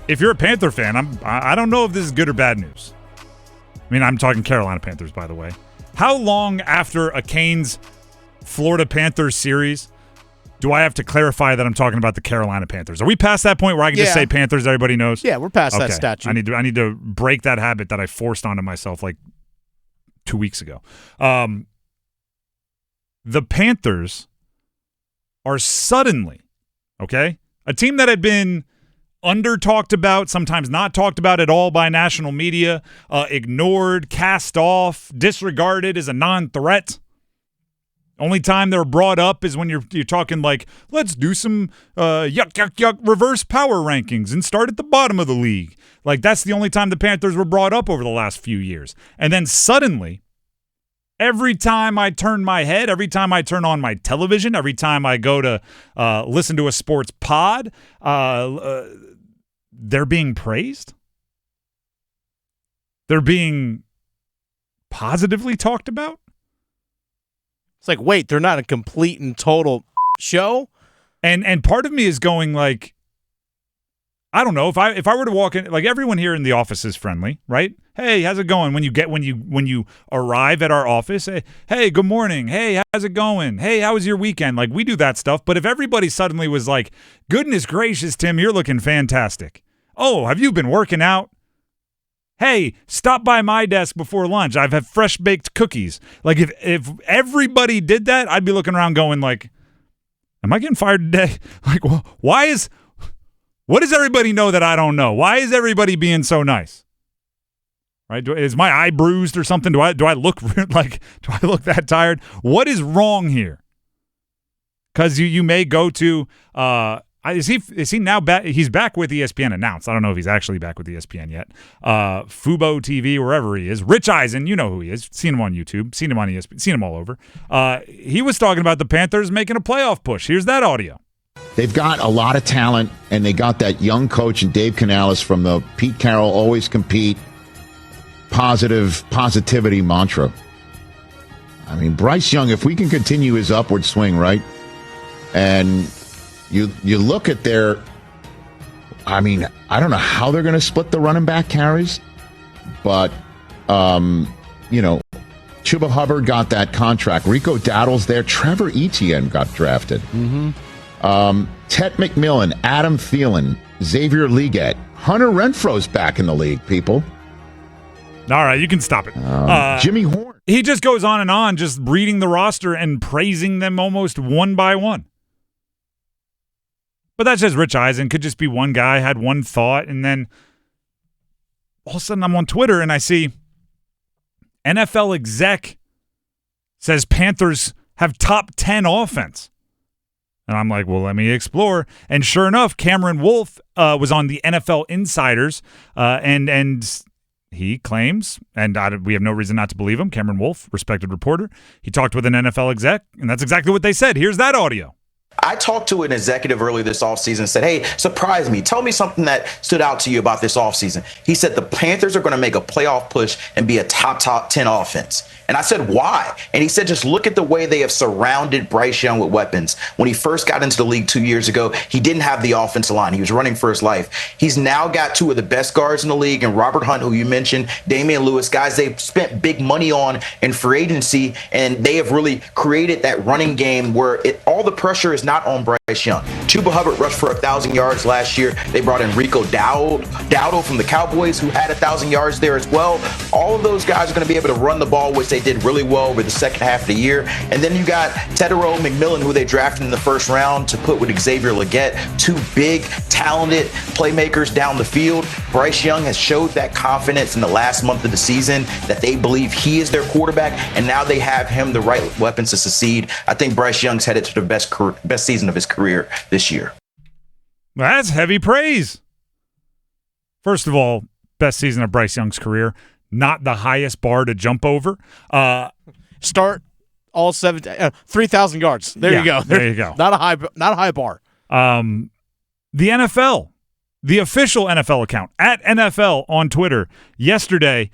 if you're a Panther fan, I don't know if this is good or bad news. I mean, I'm talking Carolina Panthers, by the way. How long after a Canes Florida Panthers series do I have to clarify that I'm talking about the Carolina Panthers? Are we past that point where I can just say Panthers, everybody knows? Yeah, we're past that statute. I need to break that habit that I forced onto myself like 2 weeks ago. The Panthers are suddenly, okay, a team that had been under-talked about, sometimes not talked about at all by national media, ignored, cast off, disregarded as a non-threat. Only time they're brought up is when you're talking like, let's do some yuck reverse power rankings and start at the bottom of the league. Like, that's the only time the Panthers were brought up over the last few years. And then suddenly, every time I turn my head, every time I turn on my television, every time I go to listen to a sports pod, they're being praised. They're being positively talked about. It's like, wait, they're not a complete and total show? And part of me is going like, I don't know, if I were to walk in, like everyone here in the office is friendly, right? Hey, how's it going? When you arrive at our office, hey, good morning. Hey, how's it going? Hey, how was your weekend? Like, we do that stuff. But if everybody suddenly was like, goodness gracious, Tim, you're looking fantastic. Oh, have you been working out? Hey, stop by my desk before lunch. I've had fresh baked cookies. Like, if everybody did that, I'd be looking around going like, am I getting fired today? Like, what does everybody know that I don't know? Why is everybody being so nice? Right? Is my eye bruised or something? Do I look like, do I look that tired? What is wrong here? Because you may go to is he now back? He's back with ESPN announced. I don't know if he's actually back with ESPN yet. Fubo TV, wherever he is. Rich Eisen, you know who he is. Seen him on YouTube. Seen him on ESPN. Seen him all over. He was talking about the Panthers making a playoff push. Here's that audio. They've got a lot of talent, and they got that young coach and Dave Canales from the Pete Carroll always compete positivity mantra. I mean, Bryce Young, if we can continue his upward swing, right? And you look at their, I mean, I don't know how they're going to split the running back carries, but, Chuba Hubbard got that contract. Rico Dowdle's there. Trevor Etienne got drafted. Mm-hmm. Ted McMillan, Adam Thielen, Xavier Legette. Hunter Renfro's back in the league, people. All right, you can stop it. Jimmy Horn. He just goes on, just reading the roster and praising them almost one by one. But that's just Rich Eisen. Could just be one guy, had one thought, and then all of a sudden I'm on Twitter and I see NFL exec says Panthers have top 10 offense. And I'm like, well, let me explore. And sure enough, Cameron Wolfe was on the NFL Insiders, and he claims, and we have no reason not to believe him, Cameron Wolfe, respected reporter, he talked with an NFL exec, and that's exactly what they said. Here's that audio. I talked to an executive earlier this offseason and said, hey, surprise me. Tell me something that stood out to you about this offseason. He said the Panthers are going to make a playoff push and be a top 10 offense. And I said, why? And he said, just look at the way they have surrounded Bryce Young with weapons. When he first got into the league 2 years ago, he didn't have the offensive line. He was running for his life. He's now got two of the best guards in the league, and Robert Hunt, who you mentioned, Damian Lewis, guys they've spent big money on in free agency, and they have really created that running game where all the pressure is not on Bryce Young. Chuba Hubbard rushed for 1,000 yards last year. They brought in Rico Dowdle from the Cowboys, who had 1,000 yards there as well. All of those guys are going to be able to run the ball, which they did really well over the second half of the year. And then you got Tepper McMillan, who they drafted in the first round to put with Xavier Legette, two big, talented playmakers down the field. Bryce Young has showed that confidence in the last month of the season that they believe he is their quarterback, and now they have him the right weapons to succeed. I think Bryce Young's headed to the best season of his career this year. That's heavy praise. First of all, best season of Bryce Young's career. Not the highest bar to jump over. Start all 3,000 yards. There you go. There you go. Not a high bar. The NFL, the official NFL account at NFL on Twitter yesterday.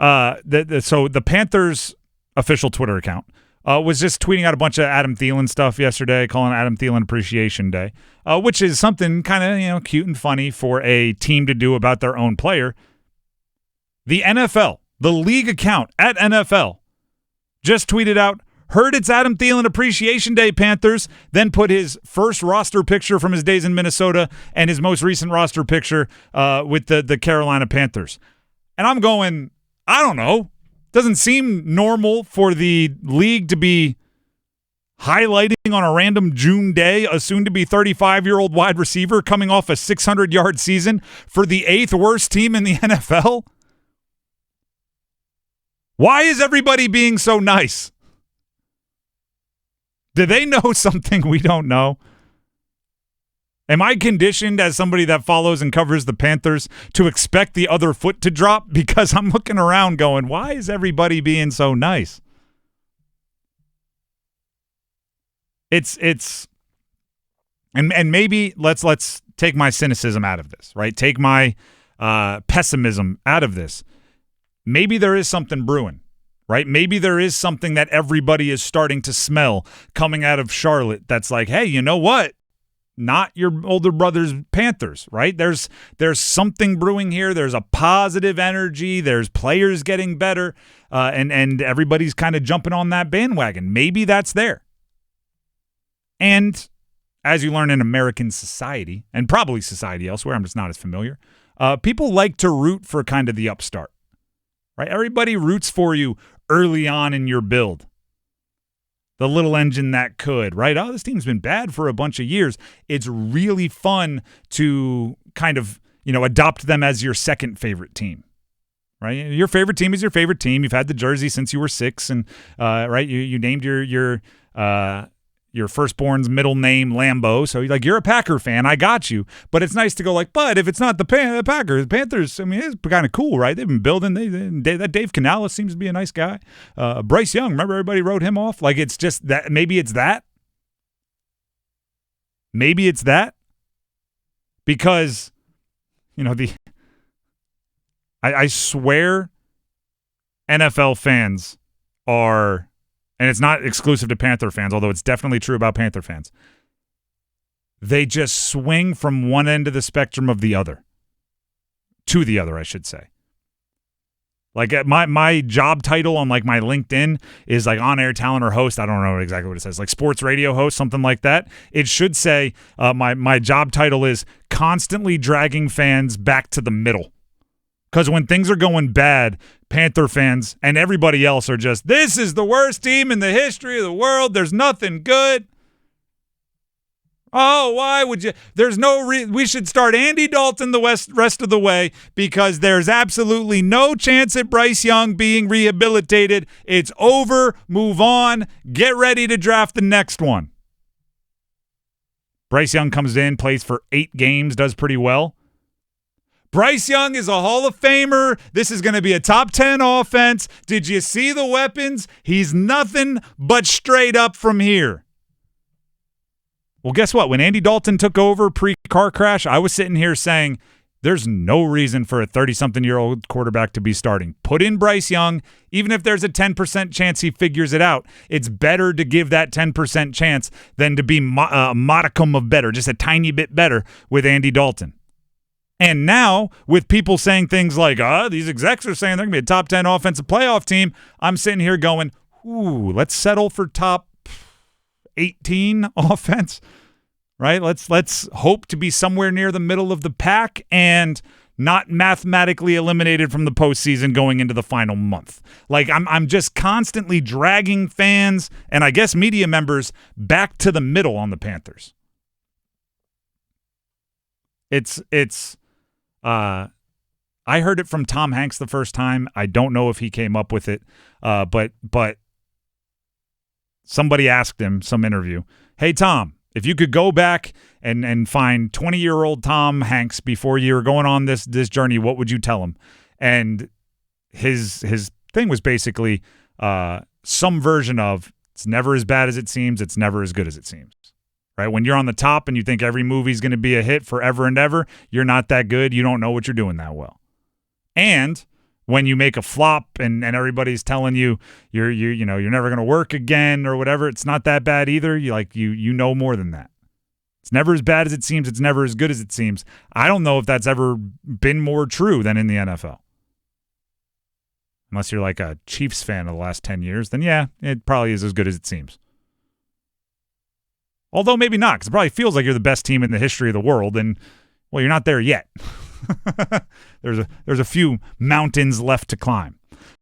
So the Panthers official Twitter account was just tweeting out a bunch of Adam Thielen stuff yesterday, calling Adam Thielen Appreciation Day, which is something kind of cute and funny for a team to do about their own player. The NFL, the league account at NFL, just tweeted out, "Heard it's Adam Thielen Appreciation Day, Panthers," then put his first roster picture from his days in Minnesota and his most recent roster picture with the Carolina Panthers. And I'm going, I don't know. Doesn't seem normal for the league to be highlighting on a random June day a soon-to-be 35-year-old wide receiver coming off a 600-yard season for the 8th worst team in the NFL. Why is everybody being so nice? Do they know something we don't know? Am I conditioned as somebody that follows and covers the Panthers to expect the other foot to drop? Because I'm looking around going, why is everybody being so nice? It's and maybe let's take my cynicism out of this, right? Take my pessimism out of this. Maybe there is something brewing, right? Maybe there is something that everybody is starting to smell coming out of Charlotte that's like, hey, you know what? Not your older brother's Panthers, right? There's something brewing here. There's a positive energy. There's players getting better, and everybody's kind of jumping on that bandwagon. Maybe that's there. And as you learn in American society, and probably society elsewhere, I'm just not as familiar, people like to root for kind of the upstart, right? Everybody roots for you early on in your build. The little engine that could, right? Oh, this team's been bad for a bunch of years. It's really fun to kind of, adopt them as your second favorite team, right? Your favorite team is your favorite team. You've had the jersey since you were 6, and right, you named your firstborn's middle name Lambeau, so you're a Packer fan. I got you, but it's nice to go but if it's not the Packers, the Panthers, I mean, it's kind of cool, right? They've been building. That Dave Canales seems to be a nice guy. Bryce Young, remember everybody wrote him off? It's just that. Maybe it's that. Maybe it's that because I swear NFL fans are. And it's not exclusive to Panther fans, although it's definitely true about Panther fans. They just swing from one end of the spectrum of the other. To the other, I should say. My job title on my LinkedIn is on-air talent or host. I don't know exactly what it says. Sports radio host, something like that. It should say my job title is constantly dragging fans back to the middle. Because when things are going bad, Panther fans and everybody else are just, this is the worst team in the history of the world. There's nothing good. Oh, why would you? There's no reason. We should start Andy Dalton the rest of the way because there's absolutely no chance at Bryce Young being rehabilitated. It's over. Move on. Get ready to draft the next one. Bryce Young comes in, plays for 8 games, does pretty well. Bryce Young is a Hall of Famer. This is going to be a top 10 offense. Did you see the weapons? He's nothing but straight up from here. Well, guess what? When Andy Dalton took over pre-car crash, I was sitting here saying, there's no reason for a 30-something-year-old quarterback to be starting. Put in Bryce Young. Even if there's a 10% chance he figures it out, it's better to give that 10% chance than to be a modicum of better, just a tiny bit better with Andy Dalton. And now, with people saying things like, these execs are saying they're going to be a top 10 offensive playoff team, I'm sitting here going, let's settle for top 18 offense, right? Let's hope to be somewhere near the middle of the pack and not mathematically eliminated from the postseason going into the final month. I'm just constantly dragging fans and I guess media members back to the middle on the Panthers. I heard it from Tom Hanks the first time. I don't know if he came up with it, but somebody asked him, some interview, hey, Tom, if you could go back and find 20-year-old Tom Hanks before you were going on this journey, what would you tell him? And his thing was basically some version of, it's never as bad as it seems, it's never as good as it seems. Right? When you're on the top and you think every movie's going to be a hit forever and ever, you're not that good. You don't know what you're doing that well. And when you make a flop and everybody's telling you you're never going to work again or whatever, it's not that bad either. You know more than that. It's never as bad as it seems. It's never as good as it seems. I don't know if that's ever been more true than in the NFL. Unless you're like a Chiefs fan of the last 10 years, then yeah, it probably is as good as it seems. Although maybe not, because it probably feels like you're the best team in the history of the world, and, well, you're not there yet. There's a few mountains left to climb.